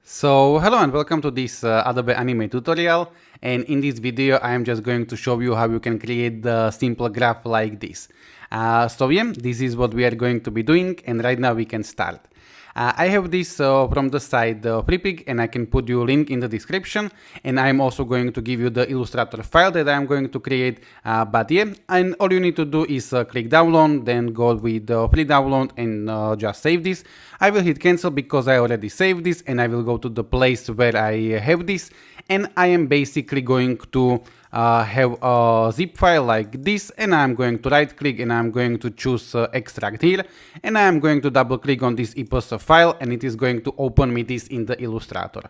So hello and welcome to this Adobe Animate tutorial, and in this video I am just going to show you how you can create the simple graph like this. This is what we are going to be doing, and right now we can start. I have this from the site Freepik, and I can put you a link in the description, and I'm also going to give you the Illustrator file that I'm going to create, and all you need to do is click download, then go with free download and just save this. I will hit cancel because I already saved this, and I will go to the place where I have this, and I am basically going to have a zip file like this, and I'm going to right click and I'm going to choose extract here, and I'm going to double click on this EPUB file, and it is going to open me this in the Illustrator.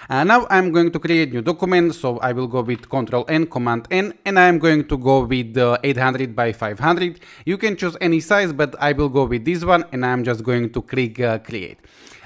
Now I'm going to create new document, so I will go with Ctrl N, Command N, and I'm going to go with 800 by 500. You can choose any size, but I will go with this one, and I'm just going to click create.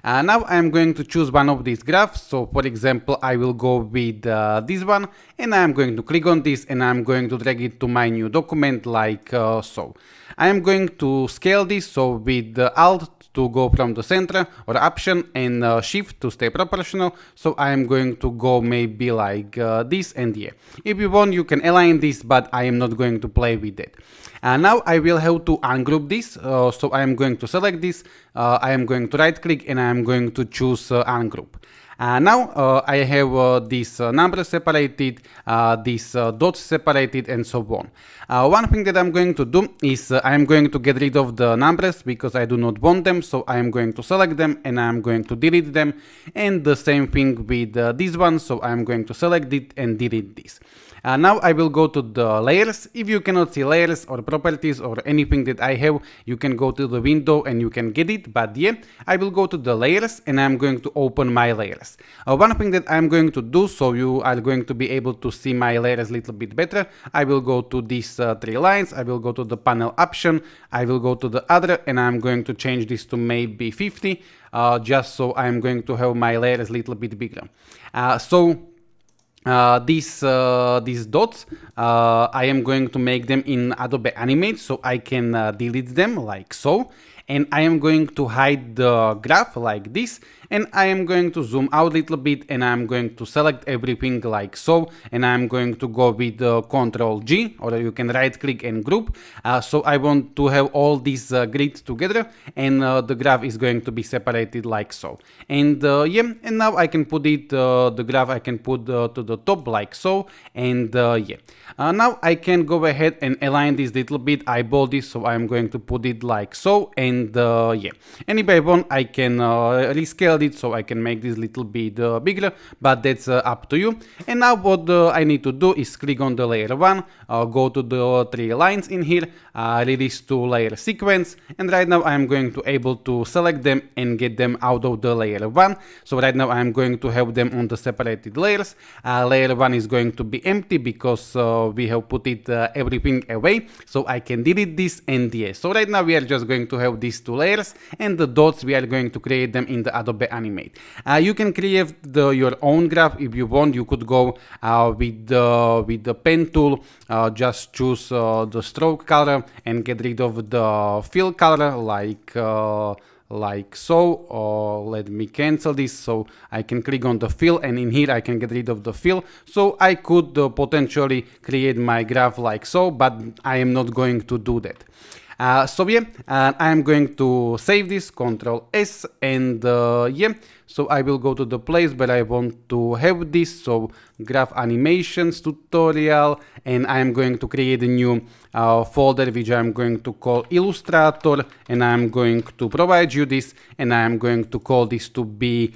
Now I'm going to choose one of these graphs. So for example, I will go with this one, and I'm going to click on this, and I'm going to drag it to my new document like so. I am going to scale this, so with Alt to go from the center, or Option and Shift to stay proportional. So I am going to go maybe like this, and yeah. If you want, you can align this, but I am not going to play with it. Now I will have to ungroup this, so I am going to select this, I am going to right click, and I am going to choose ungroup. Now I have this number separated, this dots separated, and so on. One thing that I'm going to do is I'm going to get rid of the numbers because I do not want them, so I am going to select them and I'm going to delete them, and the same thing with this one, so I'm going to select it and delete this. Now I will go to the layers. If you cannot see layers or properties or anything that I have, you can go to the window and you can get it, but yeah, I will go to the layers and I'm going to open my layers. One thing that I'm going to do, so you are going to be able to see my layers a little bit better, I will go to these three lines, I will go to the panel option, I will go to the other, and I'm going to change this to maybe 50, just so I'm going to have my layers a little bit bigger. These dots, I am going to make them in Adobe Animate, so I can delete them like so. And I am going to hide the graph like this, and I am going to zoom out a little bit, and I'm going to select everything like so, and I'm going to go with Ctrl G, or you can right click and group. So I want to have all these grids together, and the graph is going to be separated like so. And yeah, and now I can put it, the graph I can put to the top like so, and yeah. Now I can go ahead and align this little bit, eyeball this, so I'm going to put it like so, and yeah. And if I want, I can rescale it, so I can make this little bit bigger, but that's up to you. And now what I need to do is click on the layer 1, go to the three lines in here, release to layer sequence, and right now I'm going to able to select them and get them out of the layer 1. So right now I'm going to have them on the separated layers. Layer 1 is going to be empty because we have put it everything away, so I can delete this, and yeah. So right now we are just going to have these two layers, and the dots we are going to create them in the Adobe Animate. You can create your own graph if you want. You could go with the pen tool, just choose the stroke color and get rid of the fill color like so. Let me cancel this, so I can click on the fill, and in here I can get rid of the fill, so I could potentially create my graph like so, but I am not going to do that. I am going to save this, Ctrl S, and yeah, so I will go to the place where I want to have this, so graph animations tutorial, and I am going to create a new folder which I am going to call Illustrator, and I am going to provide you this, and I am going to call this to be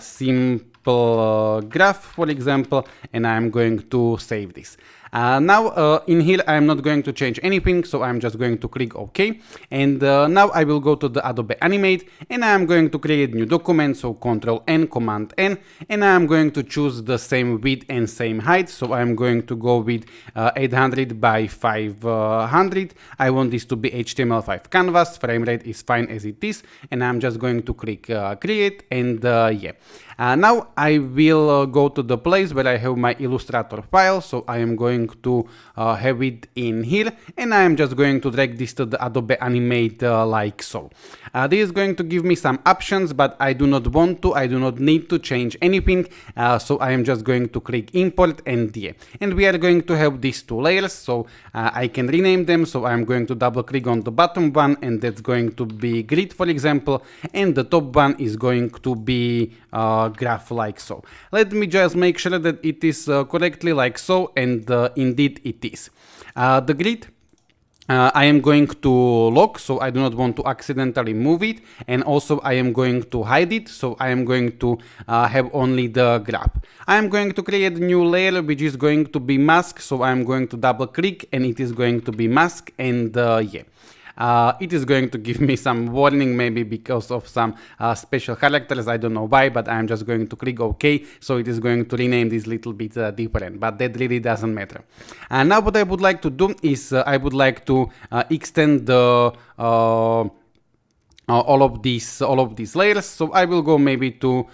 simple graph, for example, and I am going to save this. Now in here I am not going to change anything, so I'm just going to click OK, and now I will go to the Adobe Animate, and I am going to create new document, so Ctrl N, Command N, and I am going to choose the same width and same height, so I am going to go with 800 by 500. I want this to be HTML5 canvas, frame rate is fine as it is, and I'm just going to click create, and yeah. Now I will go to the place where I have my Illustrator file, so I am going going to have it in here, and I am just going to drag this to the Adobe Animate like so. This is going to give me some options, but I do not want to, I do not need to change anything, so I am just going to click import and yeah. And we are going to have these two layers, so I can rename them. So I'm going to double click on the bottom one, and that's going to be grid, for example, and the top one is going to be graph like so. Let me just make sure that it is correctly like so, and indeed it is. The grid I am going to lock, so I do not want to accidentally move it, and also I am going to hide it, so I am going to have only the graph. I am going to create a new layer which is going to be mask, so I am going to double click and it is going to be mask, and yeah. It is going to give me some warning, maybe because of some special characters, I don't know why, but I'm just going to click OK, so it is going to rename this little bit different, but that really doesn't matter. Now what I would like to do is I would like to extend the all of these layers. So I will go maybe to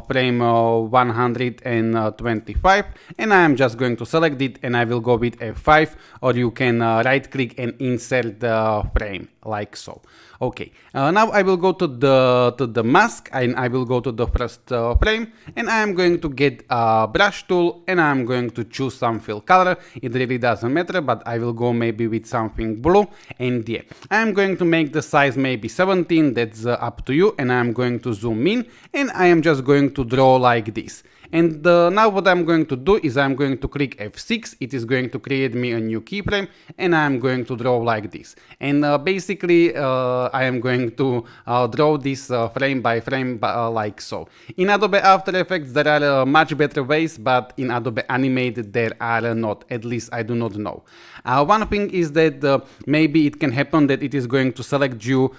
frame 125, and I am just going to select it, and I will go with F5, or you can right click and insert the frame like so. Okay, now I will go to the mask, and I will go to the first frame, and I am going to get a brush tool, and I am going to choose some fill color. It really doesn't matter, but I will go maybe with something blue, and yeah, I am going to make the size maybe 17, that's up to you, and I am going to zoom in, and I am just going to draw like this. And now what I'm going to do is I'm going to click F6, it is going to create me a new keyframe, and I'm going to draw like this. And basically I am going to draw this frame by frame like so. In Adobe After Effects there are much better ways, but in Adobe Animate there are not, at least I do not know. One thing is that maybe it can happen that it is going to select you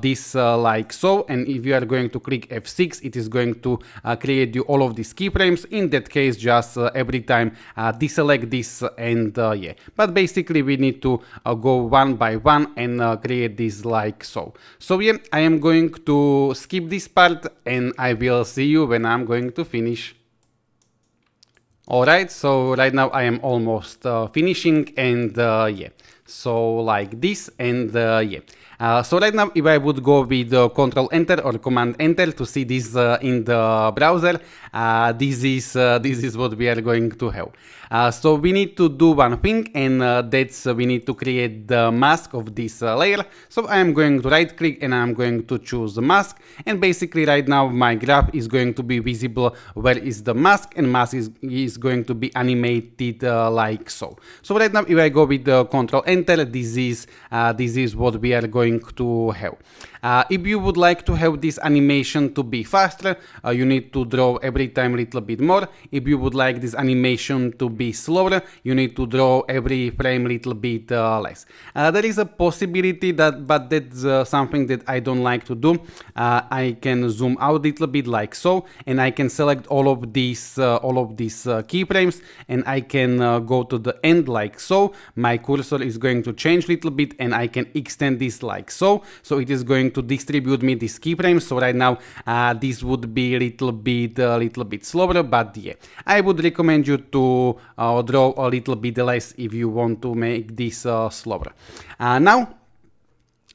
this like so, and if you are going to click F6, it is going to create you all of these keyframes. In that case, just every time deselect this, and yeah. But basically we need to go one by one and create this like so. So yeah, I am going to skip this part, and I will see you when I'm going to finish. Alright, so right now I am almost finishing, and yeah, so like this, and yeah. So right now if I would go with Control Enter or Command Enter to see this in the browser, this is what we are going to have. So we need to do one thing, and that's we need to create the mask of this layer. So I am going to right click, and I am going to choose the mask, and basically right now my graph is going to be visible where is the mask, and mask is going to be animated like so. So right now if I go with Control Enter, this is what we are going to have. If you would like to have this animation to be faster, you need to draw every time a little bit more. If you would like this animation to be slower, you need to draw every frame a little bit less. There is a possibility that, but that's something that I don't like to do. I can zoom out a little bit like so, and I can select all of these keyframes, and I can go to the end like so. My cursor is going to change a little bit, and I can extend this like so. So it is going to distribute me these keyframes. So right now this would be a little bit slower, but yeah, I would recommend you to draw a little bit less if you want to make this slower. Now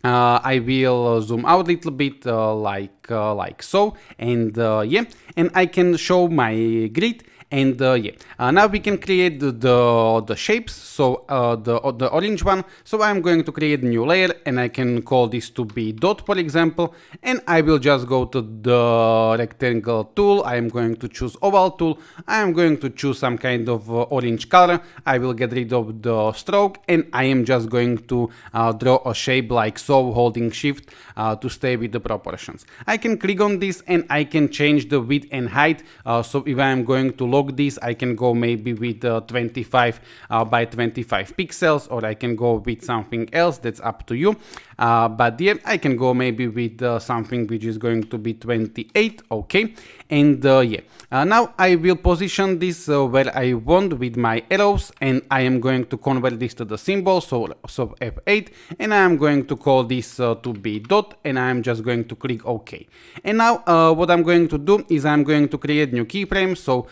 I will zoom out a little bit like so, and yeah, and I can show my grid. And yeah, now we can create the shapes. So the orange one, so I'm going to create a new layer, and I can call this to be dot, for example, and I will just go to the rectangle tool. I am going to choose oval tool. I am going to choose some kind of orange color. I will get rid of the stroke, and I am just going to draw a shape like so, holding shift to stay with the proportions. I can click on this, and I can change the width and height. So if I am going to lock this, I can go maybe with 25 by 25 pixels, or I can go with something else, that's up to you. But yeah, I can go maybe with something which is going to be 28, okay. And yeah, now I will position this where I want with my arrows, and I am going to convert this to the symbol, so F8, and I am going to call this to be dot, and I am just going to click OK. And now what I'm going to do is I'm going to create new keyframe. So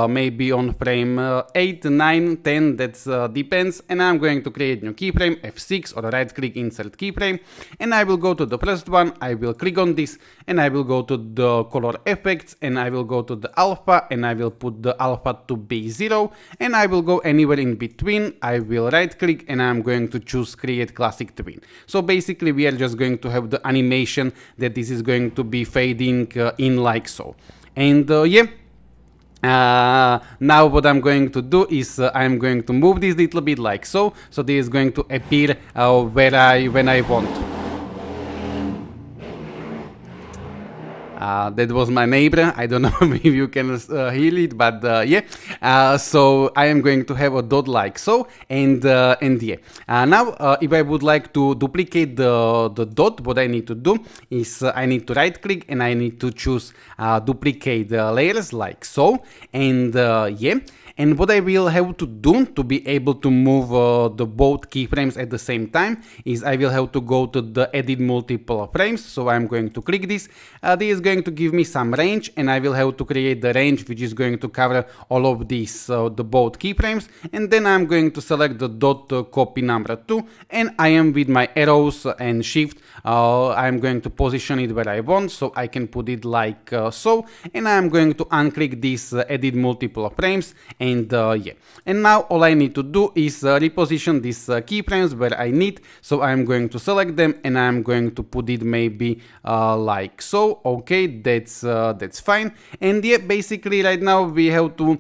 maybe on frame 8, 9, 10, that depends, and I'm going to create new keyframe, F6, or right click insert keyframe, and I will go to the first one, I will click on this, and I will go to the color effects, and I will go to the alpha, and I will put the alpha to be 0, and I will go anywhere in between. I will right click, and I'm going to choose create classic twin. So basically we are just going to have the animation that this is going to be fading in like so. And yeah, now what I'm going to do is I'm going to move this little bit like so. So this is going to appear when I want. That was my neighbor. I don't know if you can hear it, but yeah. So I am going to have a dot like so, and yeah. Now, if I would like to duplicate the dot, what I need to do is I need to right click and I need to choose duplicate layers like so, and yeah. And what I will have to do to be able to move the both keyframes at the same time is I will have to go to the edit multiple frames. So I'm going to click this. This is going to give me some range, and I will have to create the range which is going to cover all of these, the both keyframes. And then I'm going to select the dot copy number 2, and I am with my arrows and shift. I'm going to position it where I want, so I can put it like so. And I'm going to unclick this edit multiple frames. And yeah, and now all I need to do is reposition these keyframes where I need. So I'm going to select them, and I'm going to put it maybe like so. Okay, that's fine. And yeah, basically right now we have to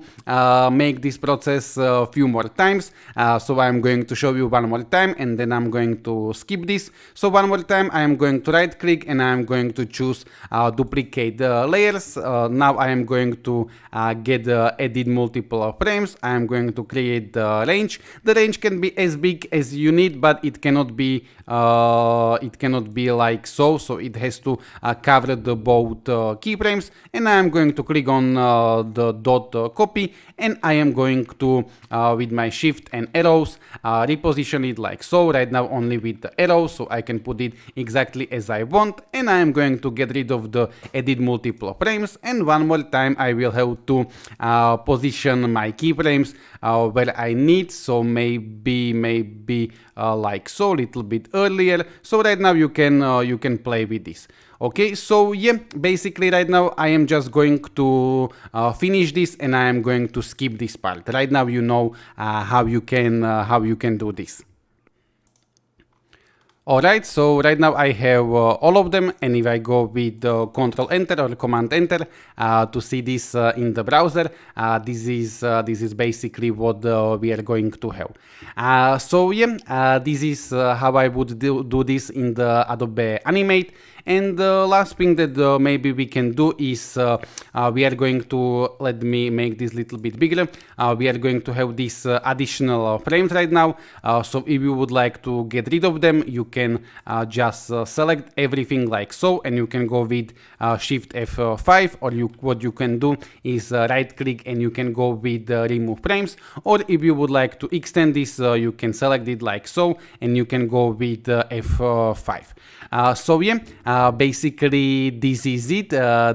make this process a few more times. So I'm going to show you one more time, and then I'm going to skip this. So one more time, I am going to right click, and I'm going to choose duplicate layers. Now I am going to get edit multiple frames. I am going to create the range. The range can be as big as you need, but it cannot be like so. So it has to cover the both keyframes. And I am going to click on the dot copy, and I am going to with my shift and arrows reposition it like so. Right now only with the arrows, so I can put it exactly as I want. And I am going to get rid of the edit multiple frames. And one more time I will have to position my keyframes where I need. So maybe like so, little bit earlier. So right now you can play with this. Okay, so yeah, basically right now I am just going to finish this, and I am going to skip this part. Right now you know how you can do this. Alright, so right now I have all of them, and if I go with Control Enter or Command Enter to see this in the browser, this is basically what we are going to have. So yeah, this is how I would do this in the Adobe Animate. And the last thing that maybe we can do is we are going to, let me make this a little bit bigger. We are going to have these additional frames right now. So if you would like to get rid of them, you can just select everything like so, and you can go with Shift F5, or what you can do is right click and you can go with remove frames. Or if you would like to extend this, you can select it like so, and you can go with F5. So yeah, basically this is it.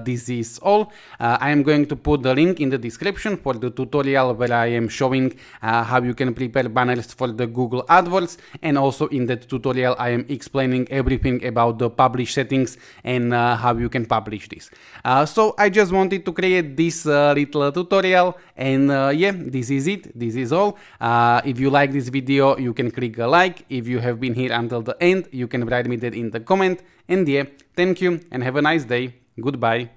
This is all. I am going to put the link in the description for the tutorial where I am showing how you can prepare banners for the Google AdWords, and also in that tutorial I am explaining everything about the publish settings and how you can publish this. So I just wanted to create this little tutorial, and yeah, this is it. This is all. If you like this video, you can click a like. If you have been here until the end, you can write me that in the comment. And yeah, thank you and have a nice day. Goodbye.